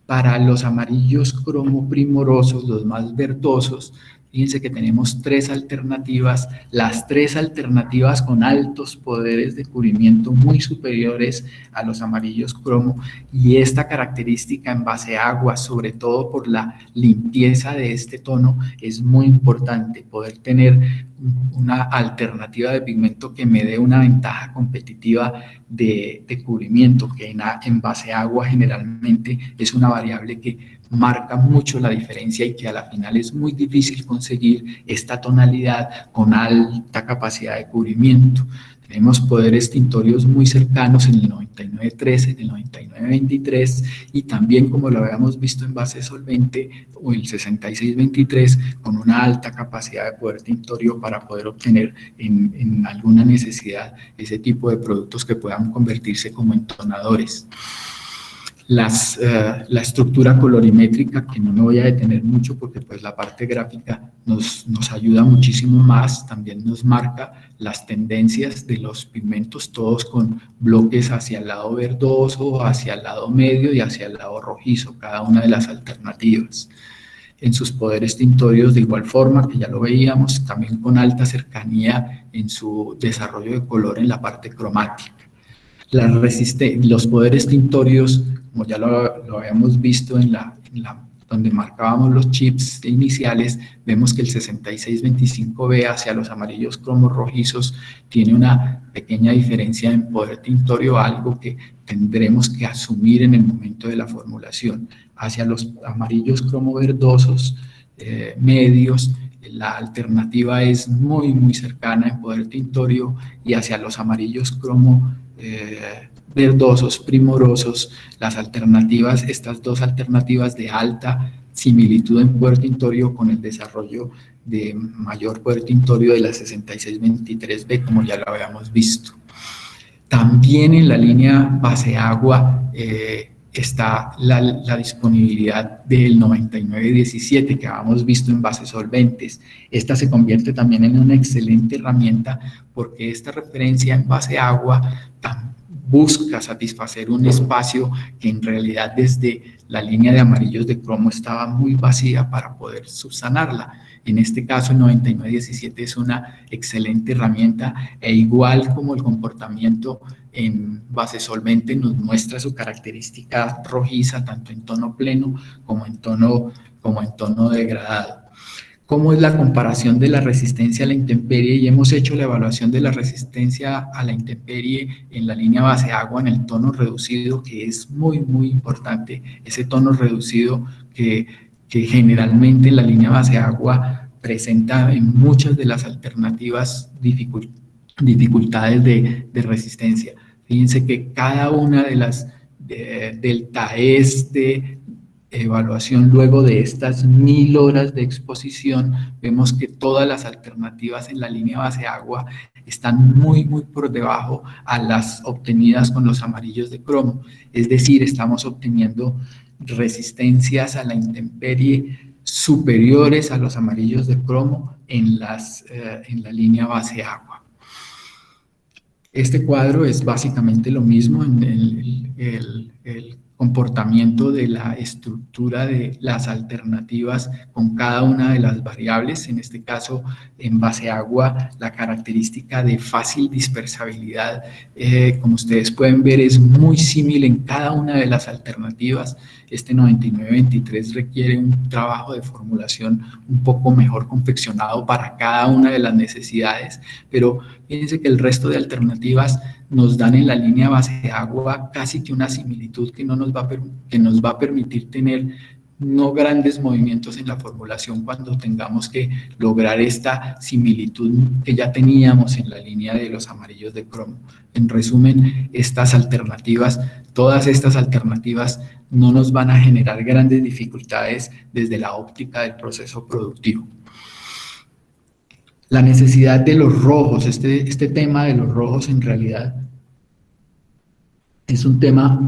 Para los amarillos cromo primorosos, los más verdosos, fíjense que tenemos tres alternativas, las tres alternativas con altos poderes de cubrimiento muy superiores a los amarillos cromo y esta característica en base agua, sobre todo por la limpieza de este tono, es muy importante poder tener una alternativa de pigmento que me dé una ventaja competitiva de cubrimiento, que en base agua generalmente es una variable que marca mucho la diferencia y que a la final es muy difícil conseguir esta tonalidad con alta capacidad de cubrimiento. Tenemos poderes tintorios muy cercanos en el 99.13, en el 99.23 y también, como lo habíamos visto en base solvente, o el 66.23 con una alta capacidad de poder tintorio para poder obtener en alguna necesidad ese tipo de productos que puedan convertirse como entonadores. La estructura colorimétrica, que no me voy a detener mucho porque pues la parte gráfica nos ayuda muchísimo más, también nos marca las tendencias de los pigmentos, todos con bloques hacia el lado verdoso, hacia el lado medio y hacia el lado rojizo, cada una de las alternativas. En sus poderes tintorios de igual forma, que ya lo veíamos, también con alta cercanía en su desarrollo de color en la parte cromática. Los poderes tintorios, como ya lo habíamos visto donde marcábamos los chips iniciales, vemos que el 6625B hacia los amarillos cromos rojizos tiene una pequeña diferencia en poder tintorio, algo que tendremos que asumir en el momento de la formulación. Hacia los amarillos cromo verdosos medios, la alternativa es muy, muy cercana en poder tintorio, y hacia los amarillos cromo verdosos, primorosos, estas dos alternativas de alta similitud en poder tintorio con el desarrollo de mayor poder tintorio de la 6623B, como ya lo habíamos visto. También en la línea base agua está la disponibilidad del 9917 que habíamos visto en bases solventes. Esta se convierte también en una excelente herramienta porque esta referencia en base agua busca satisfacer un espacio que en realidad desde la línea de amarillos de cromo estaba muy vacía para poder subsanarla. En este caso el 9917 es una excelente herramienta e igual como el comportamiento en base solvente nos muestra su característica rojiza tanto en tono pleno como en tono degradado. ¿Cómo es la comparación de la resistencia a la intemperie? Y hemos hecho la evaluación de la resistencia a la intemperie en la línea base agua en el tono reducido, que es muy, muy importante. Ese tono reducido que generalmente en la línea base agua presenta en muchas de las alternativas dificultades de resistencia. Fíjense que cada una de las del TAES de evaluación luego de estas 1000 horas de exposición, vemos que todas las alternativas en la línea base agua están muy, muy por debajo a las obtenidas con los amarillos de cromo. Es decir, estamos obteniendo resistencias a la intemperie superiores a los amarillos de cromo en la línea base agua. Este cuadro es básicamente lo mismo en el comportamiento de la estructura de las alternativas con cada una de las variables. En este caso, en base agua, la característica de fácil dispersabilidad, como ustedes pueden ver, es muy similar en cada una de las alternativas. Este 9923 requiere un trabajo de formulación un poco mejor confeccionado para cada una de las necesidades, pero fíjense que el resto de alternativas nos dan en la línea base agua casi que una similitud que nos va a permitir tener no grandes movimientos en la formulación cuando tengamos que lograr esta similitud que ya teníamos en la línea de los amarillos de cromo. En resumen, todas estas alternativas no nos van a generar grandes dificultades desde la óptica del proceso productivo. La necesidad de los rojos, este tema de los rojos en realidad es un tema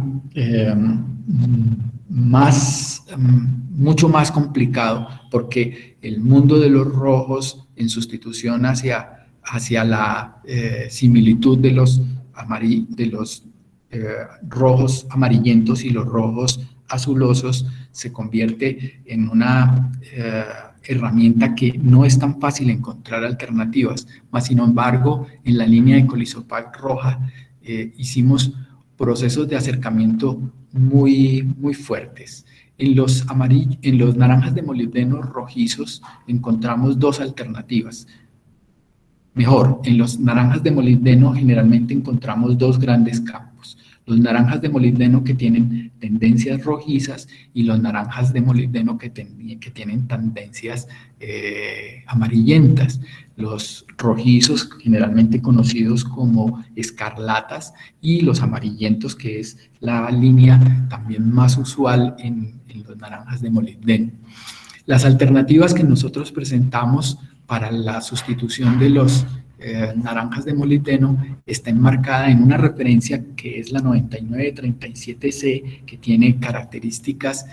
mucho más complicado porque el mundo de los rojos en sustitución hacia la similitud de los rojos amarillentos y los rojos azulosos se convierte en una herramienta que no es tan fácil encontrar alternativas, mas sin embargo en la línea de Colisopal roja hicimos procesos de acercamiento muy, muy fuertes. En los naranjas de molibdeno rojizos encontramos dos alternativas. Mejor, en los naranjas de molibdeno generalmente encontramos dos grandes campos. los naranjas de molibdeno que tienen tendencias rojizas y los naranjas de molibdeno que tienen tendencias amarillentas. Los rojizos, generalmente conocidos como escarlatas, y los amarillentos, que es la línea también más usual en los naranjas de molibdeno. Las alternativas que nosotros presentamos para la sustitución de los naranjas de molibdeno está enmarcada en una referencia que es la 9937C, que tiene características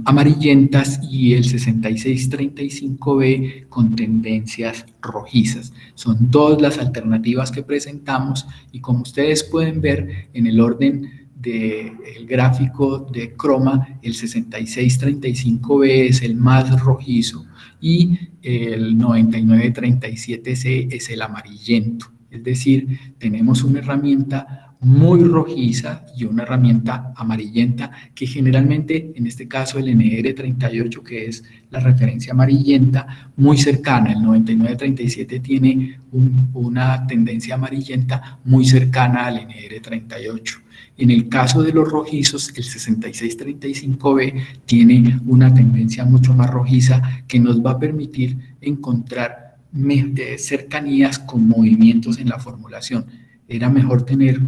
amarillentas, y el 6635B con tendencias rojizas. Son dos las alternativas que presentamos, y como ustedes pueden ver en el orden del gráfico de croma, el 6635B es el más rojizo y el 9937C es el amarillento. Es decir, tenemos una herramienta muy rojiza y una herramienta amarillenta, que generalmente, en este caso el NR38, que es la referencia amarillenta, muy cercana. El 9937 tiene una tendencia amarillenta muy cercana al NR38. En el caso de los rojizos, el 6635B tiene una tendencia mucho más rojiza, que nos va a permitir encontrar cercanías con movimientos en la formulación. Era mejor tener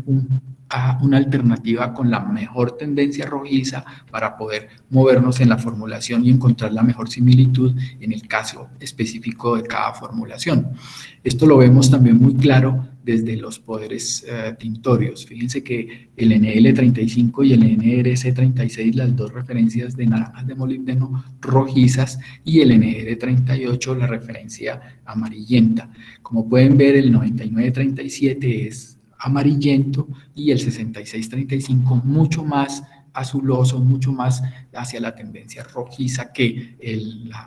una alternativa con la mejor tendencia rojiza para poder movernos en la formulación y encontrar la mejor similitud en el caso específico de cada formulación. Esto lo vemos también muy claro desde los poderes tintorios. Fíjense que el NL35 y el NRC36, las dos referencias de naranjas de molibdeno rojizas, y el NR38, la referencia amarillenta. Como pueden ver, el 9937 es amarillento y el 6635 mucho más azuloso, mucho más hacia la tendencia rojiza que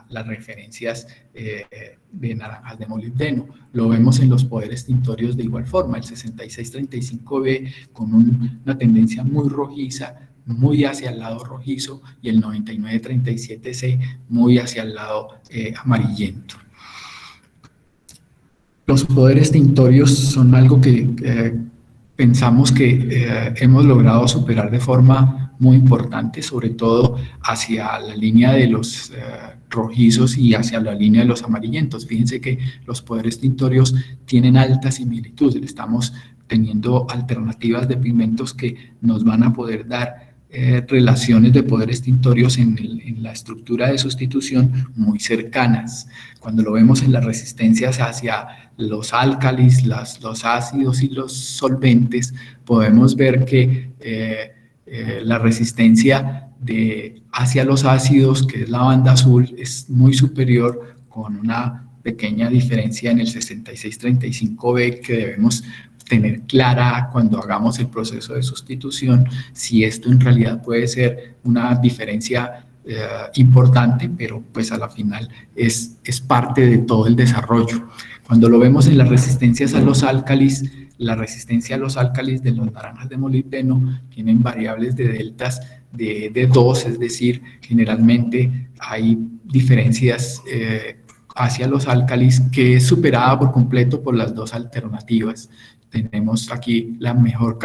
las referencias de naranjas de molibdeno. Lo vemos en los poderes tintorios de igual forma, el 6635B con una tendencia muy rojiza, muy hacia el lado rojizo, y el 9937C muy hacia el lado amarillento. Los poderes tintorios son algo que pensamos que hemos logrado superar de forma muy importante, sobre todo hacia la línea de los rojizos y hacia la línea de los amarillentos. Fíjense que los poderes tintorios tienen alta similitud. Estamos teniendo alternativas de pigmentos que nos van a poder dar relaciones de poderes tintorios en la estructura de sustitución muy cercanas. Cuando lo vemos en las resistencias hacia los álcalis, los ácidos y los solventes, podemos ver que la resistencia hacia los ácidos, que es la banda azul, es muy superior, con una pequeña diferencia en el 6635B que debemos tener clara cuando hagamos el proceso de sustitución, si esto en realidad puede ser una diferencia importante, pero pues a la final es parte de todo el desarrollo. Cuando lo vemos en las resistencias a los álcalis, la resistencia a los álcalis de los naranjas de molibdeno tienen variables de deltas de 2, es decir, generalmente hay diferencias hacia los álcalis que es superada por completo por las dos alternativas. Tenemos aquí la mejor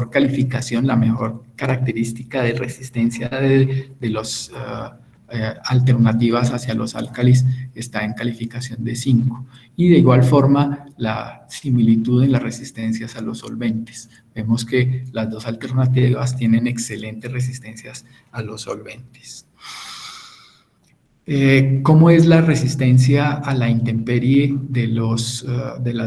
calificación, la mejor característica de resistencia de las alternativas hacia los álcalis está en calificación de 5. Y de igual forma, la similitud en las resistencias a los solventes. Vemos que las dos alternativas tienen excelentes resistencias a los solventes. ¿Cómo es la resistencia a la intemperie de las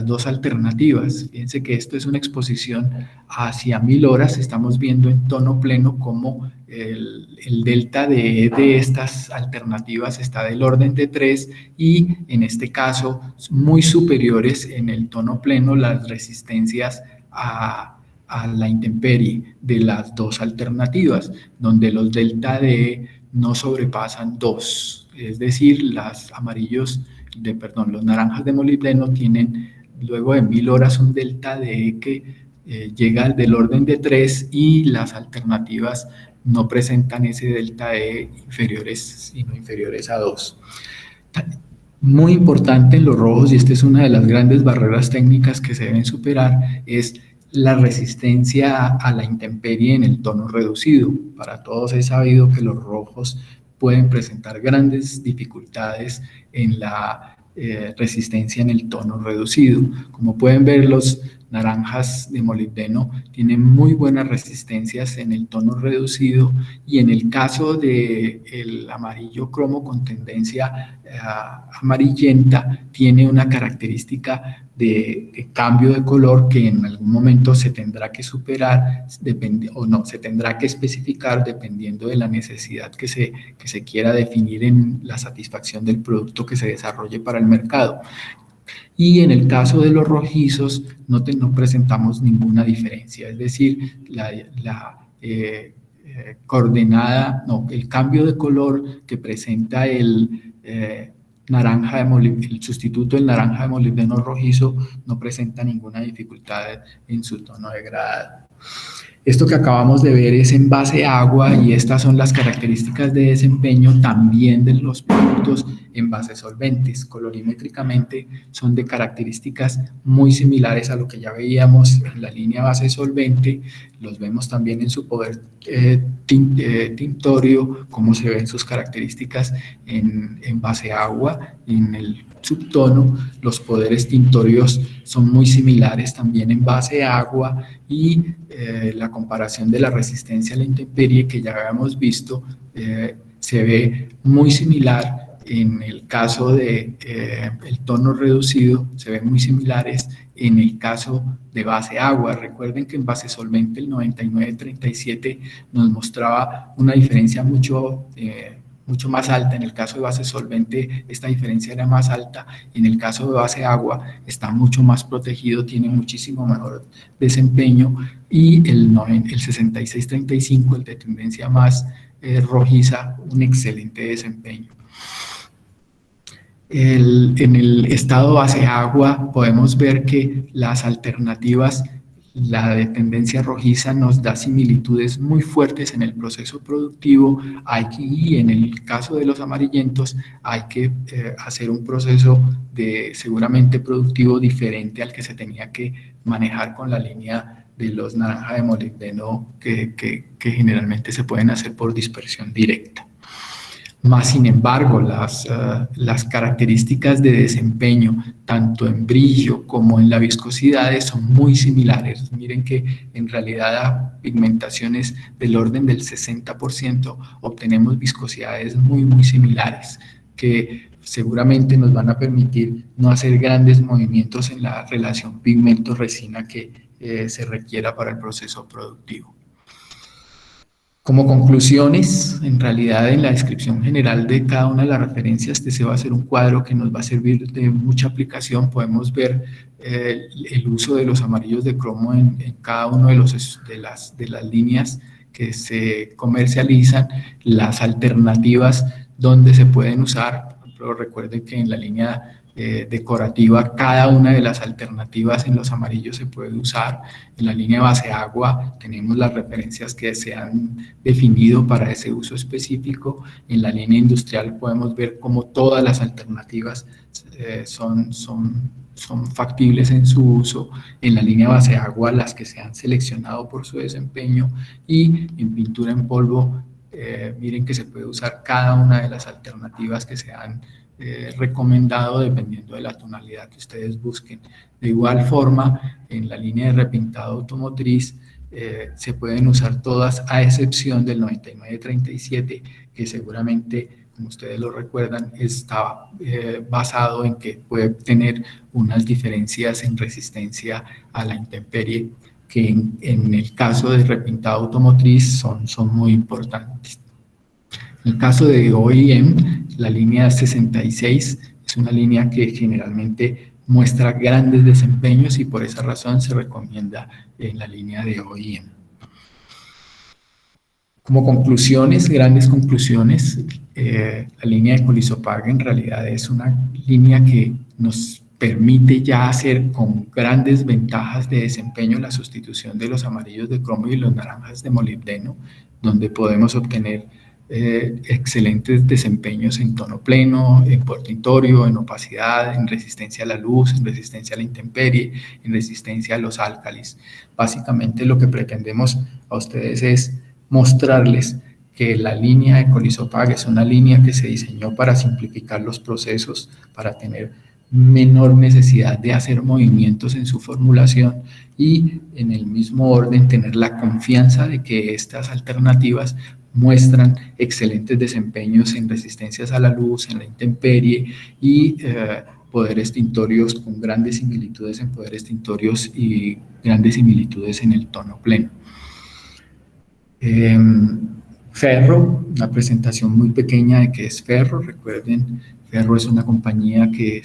dos alternativas? Fíjense que esto es una exposición hacia 1000 horas. Estamos viendo en tono pleno cómo el delta de E de estas alternativas está del orden de 3, y en este caso muy superiores en el tono pleno las resistencias a la intemperie de las dos alternativas, donde los delta de E no sobrepasan 2. Es decir, los naranjas de molibdeno tienen luego de 1000 horas un delta de E que llega del orden de 3, y las alternativas no presentan ese delta E sino inferiores a 2. Muy importante en los rojos, y esta es una de las grandes barreras técnicas que se deben superar, es la resistencia a la intemperie en el tono reducido. Para todos es sabido que los rojos pueden presentar grandes dificultades en la resistencia en el tono reducido. Como pueden ver, los naranjas de molibdeno tienen muy buenas resistencias en el tono reducido, y en el caso del amarillo cromo con tendencia amarillenta tiene una característica de cambio de color que en algún momento se tendrá que superar o no, se tendrá que especificar dependiendo de la necesidad que se quiera definir en la satisfacción del producto que se desarrolle para el mercado. Y en el caso de los rojizos no presentamos ninguna diferencia, es decir, el cambio de color que presenta el sustituto del naranja de molibdeno rojizo no presenta ninguna dificultad en su tono degradado. Esto que acabamos de ver es en base agua, y estas son las características de desempeño también de los productos en bases solventes. Colorimétricamente son de características muy similares a lo que ya veíamos en la línea base solvente. Los vemos también en su poder tintorio, cómo se ven sus características en base agua, en el subtono. Los poderes tintorios son muy similares también en base agua, y la comparación de la resistencia a la intemperie que ya habíamos visto se ve muy similar en el caso de el tono reducido, se ven muy similares en el caso de base agua. Recuerden que en base solvente el 9937 nos mostraba una diferencia mucho más alta. En el caso de base solvente esta diferencia era más alta, en el caso de base agua está mucho más protegido, tiene muchísimo mejor desempeño, y el 6635, el de tendencia más rojiza, un excelente desempeño. En el estado base agua podemos ver que las alternativas, la de tendencia rojiza nos da similitudes muy fuertes en el proceso productivo, y en el caso de los amarillentos hay que hacer un proceso seguramente productivo diferente al que se tenía que manejar con la línea de los naranja de molibdeno que generalmente se pueden hacer por dispersión directa. Más sin embargo, las características de desempeño, tanto en brillo como en la viscosidad, son muy similares. Miren que en realidad a pigmentaciones del orden del 60% obtenemos viscosidades muy, muy similares, que seguramente nos van a permitir no hacer grandes movimientos en la relación pigmento-resina que se requiera para el proceso productivo. Como conclusiones, en realidad en la descripción general de cada una de las referencias se va a hacer un cuadro que nos va a servir de mucha aplicación. Podemos ver el uso de los amarillos de cromo en cada uno de las líneas que se comercializan, las alternativas donde se pueden usar. Por ejemplo, recuerden que en la línea decorativa, cada una de las alternativas en los amarillos se puede usar. En la línea base agua tenemos las referencias que se han definido para ese uso específico. En la línea industrial podemos ver cómo todas las alternativas son factibles en su uso. En la línea base agua, las que se han seleccionado por su desempeño, y en pintura en polvo, miren que se puede usar cada una de las alternativas que se han recomendado dependiendo de la tonalidad que ustedes busquen. De igual forma, en la línea de repintado automotriz se pueden usar todas, a excepción del 9937, que seguramente, como ustedes lo recuerdan, está basado en que puede tener unas diferencias en resistencia a la intemperie que en el caso de repintado automotriz son muy importantes. En el caso de OEM, la línea 66 es una línea que generalmente muestra grandes desempeños, y por esa razón se recomienda en la línea de OEM. Como conclusiones, grandes conclusiones, la línea de Colisopag en realidad es una línea que nos permite ya hacer con grandes ventajas de desempeño la sustitución de los amarillos de cromo y los naranjas de molibdeno, donde podemos obtener excelentes desempeños en tono pleno, en puerto-intorio, en opacidad, en resistencia a la luz, en resistencia a la intemperie, en resistencia a los álcalis. Básicamente lo que pretendemos a ustedes es mostrarles que la línea de Colisopag es una línea que se diseñó para simplificar los procesos, para tener menor necesidad de hacer movimientos en su formulación y en el mismo orden tener la confianza de que estas alternativas muestran excelentes desempeños en resistencias a la luz, en la intemperie y poderes tintorios con grandes similitudes en poderes tintorios y grandes similitudes en el tono pleno. Ferro, una presentación muy pequeña de qué es Ferro. Recuerden, Ferro es una compañía que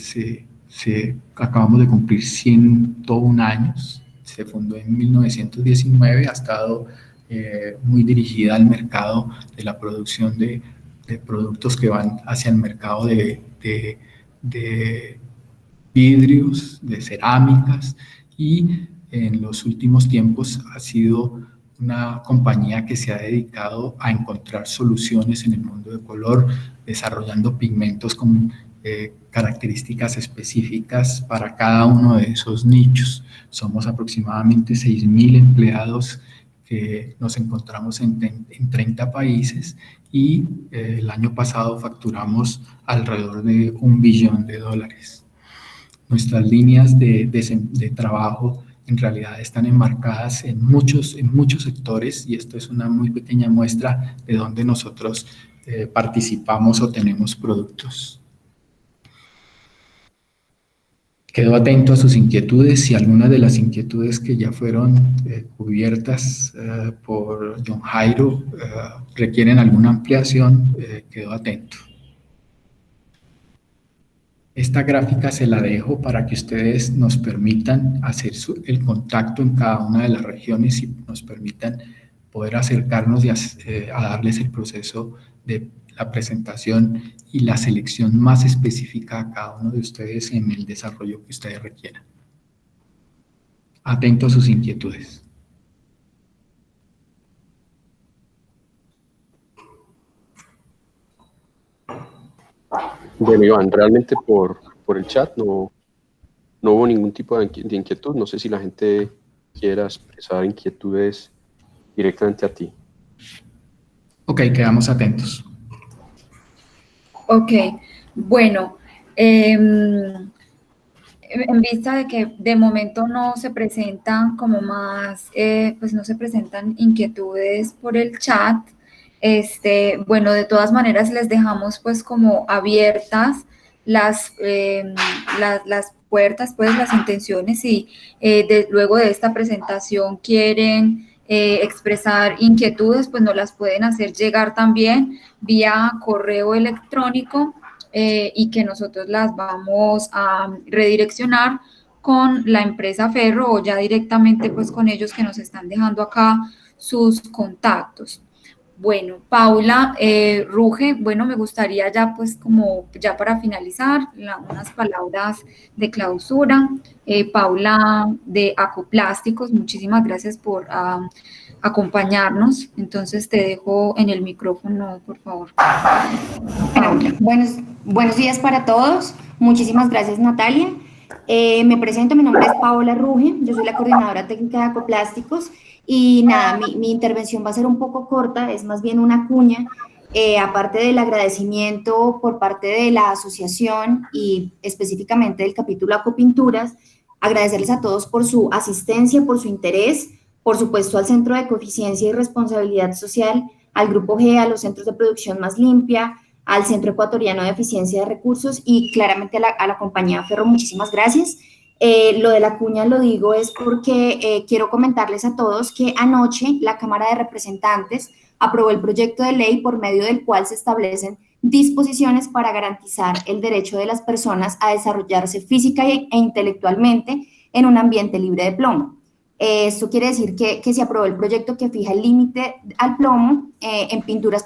acabamos de cumplir 101 años. Se fundó en 1919, ha estado muy dirigida al mercado de la producción de productos que van hacia el mercado de vidrios, de cerámicas, y en los últimos tiempos ha sido una compañía que se ha dedicado a encontrar soluciones en el mundo de color, desarrollando pigmentos con características específicas para cada uno de esos nichos. Somos aproximadamente 6.000 empleados que nos encontramos en 30 países y el año pasado facturamos alrededor de $1 billón. Nuestras líneas de trabajo en realidad están enmarcadas en muchos sectores, y esto es una muy pequeña muestra de donde nosotros participamos o tenemos productos. Quedo atento a sus inquietudes. Si algunas de las inquietudes que ya fueron cubiertas por John Jairo requieren alguna ampliación, quedo atento. Esta gráfica se la dejo para que ustedes nos permitan hacer el contacto en cada una de las regiones y nos permitan poder acercarnos a darles el proceso de la presentación y la selección más específica a cada uno de ustedes en el desarrollo que ustedes requieran. Atento a sus inquietudes. Bueno, Iván, realmente por el chat no hubo ningún tipo de inquietud. No sé si la gente quiera expresar inquietudes directamente a ti. Ok, quedamos atentos. Ok, bueno, en vista de que de momento no se presentan como más, pues no se presentan inquietudes por el chat, bueno, de todas maneras les dejamos pues como abiertas las puertas, pues las intenciones, y luego de esta presentación quieren expresar inquietudes, pues nos las pueden hacer llegar también vía correo electrónico, y que nosotros las vamos a redireccionar con la empresa Ferro o ya directamente pues con ellos que nos están dejando acá sus contactos. Bueno, Paula Ruge, bueno, me gustaría ya pues como ya para finalizar unas palabras de clausura. Paula de Acoplásticos, muchísimas gracias por acompañarnos. Entonces te dejo en el micrófono, por favor. Bueno, buenos días para todos. Muchísimas gracias, Natalia. Me presento, mi nombre es Paola Ruge, yo soy la coordinadora técnica de Acoplásticos y nada, mi intervención va a ser un poco corta, es más bien una cuña, aparte del agradecimiento por parte de la asociación y específicamente del capítulo Acopinturas, agradecerles a todos por su asistencia, por su interés, por supuesto al Centro de Coeficiencia y Responsabilidad Social, al Grupo G, a los centros de producción Más Limpia, al Centro Ecuatoriano de Eficiencia de Recursos y claramente a la compañía Ferro, muchísimas gracias. Lo de la cuña lo digo es porque quiero comentarles a todos que anoche la Cámara de Representantes aprobó el proyecto de ley por medio del cual se establecen disposiciones para garantizar el derecho de las personas a desarrollarse física e intelectualmente en un ambiente libre de plomo. Esto quiere decir que se aprobó el proyecto que fija el límite al plomo en pinturas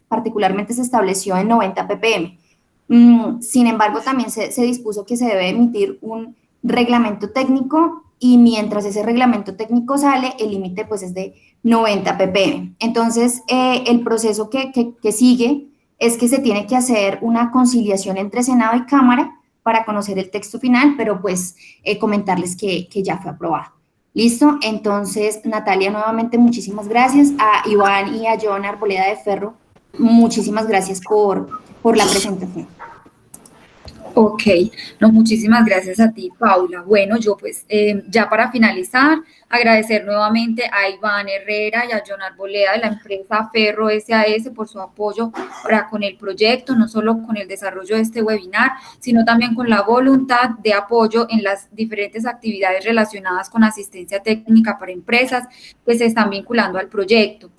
particularmente se estableció en 90 ppm. Sin embargo, también se dispuso que se debe emitir un reglamento técnico y mientras ese reglamento técnico sale, el límite pues es de 90 ppm. Entonces, el proceso que sigue es que se tiene que hacer una conciliación entre Senado y Cámara para conocer el texto final, pero pues comentarles que ya fue aprobado. ¿Listo? Entonces, Natalia, nuevamente muchísimas gracias. A Iván y a John Arboleda de Ferro, muchísimas gracias por la presentación. Ok, no, muchísimas gracias a ti, Paula. Bueno, yo pues ya para finalizar, agradecer nuevamente a Iván Herrera y a John Arboleda de la empresa Ferro SAS por su apoyo para con el proyecto, no solo con el desarrollo de este webinar, sino también con la voluntad de apoyo en las diferentes actividades relacionadas con asistencia técnica para empresas que se están vinculando al proyecto,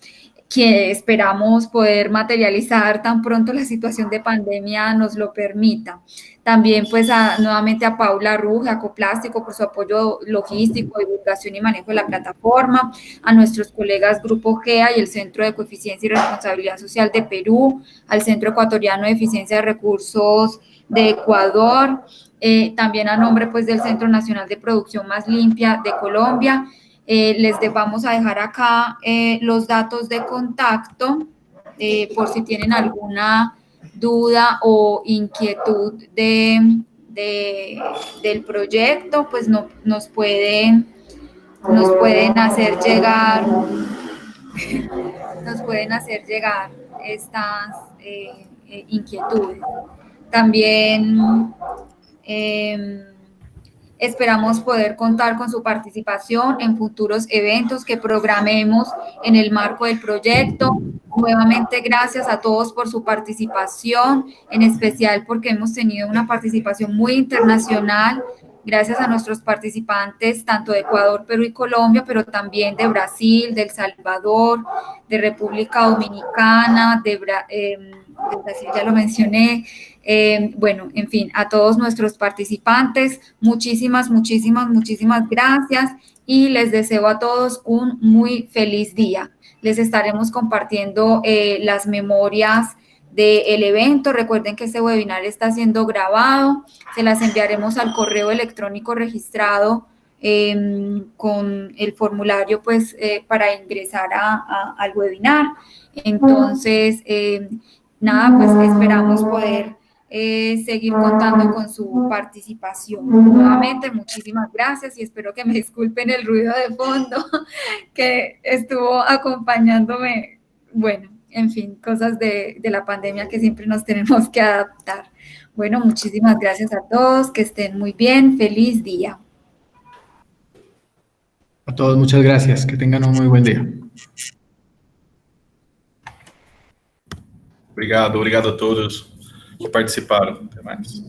que esperamos poder materializar tan pronto la situación de pandemia nos lo permita. También pues nuevamente a Paula Ruge, a Ecoplástico, por su apoyo logístico, divulgación y manejo de la plataforma, a nuestros colegas Grupo GEA y el Centro de Coeficiencia y Responsabilidad Social de Perú, al Centro Ecuatoriano de Eficiencia de Recursos de Ecuador, también a nombre pues del Centro Nacional de Producción Más Limpia de Colombia. Les vamos a dejar acá los datos de contacto por si tienen alguna duda o inquietud del proyecto, pues nos pueden hacer llegar estas inquietudes. También esperamos poder contar con su participación en futuros eventos que programemos en el marco del proyecto. Nuevamente, gracias a todos por su participación, en especial porque hemos tenido una participación muy internacional, gracias a nuestros participantes, tanto de Ecuador, Perú y Colombia, pero también de Brasil, de El Salvador, de República Dominicana, de Brasil, ya lo mencioné. Bueno, en fin, a todos nuestros participantes, muchísimas gracias y les deseo a todos un muy feliz día. Les estaremos compartiendo las memorias del evento. Recuerden que este webinar está siendo grabado, se las enviaremos al correo electrónico registrado con el formulario pues para ingresar al webinar. Entonces, nada, pues esperamos poder seguir contando con su participación. Nuevamente, muchísimas gracias y espero que me disculpen el ruido de fondo que estuvo acompañándome. Bueno, en fin, cosas de la pandemia que siempre nos tenemos que adaptar. Bueno, muchísimas gracias a todos, que estén muy bien, feliz día. A todos muchas gracias, que tengan un muy buen día. Obrigado a todos que participaram. Até mais.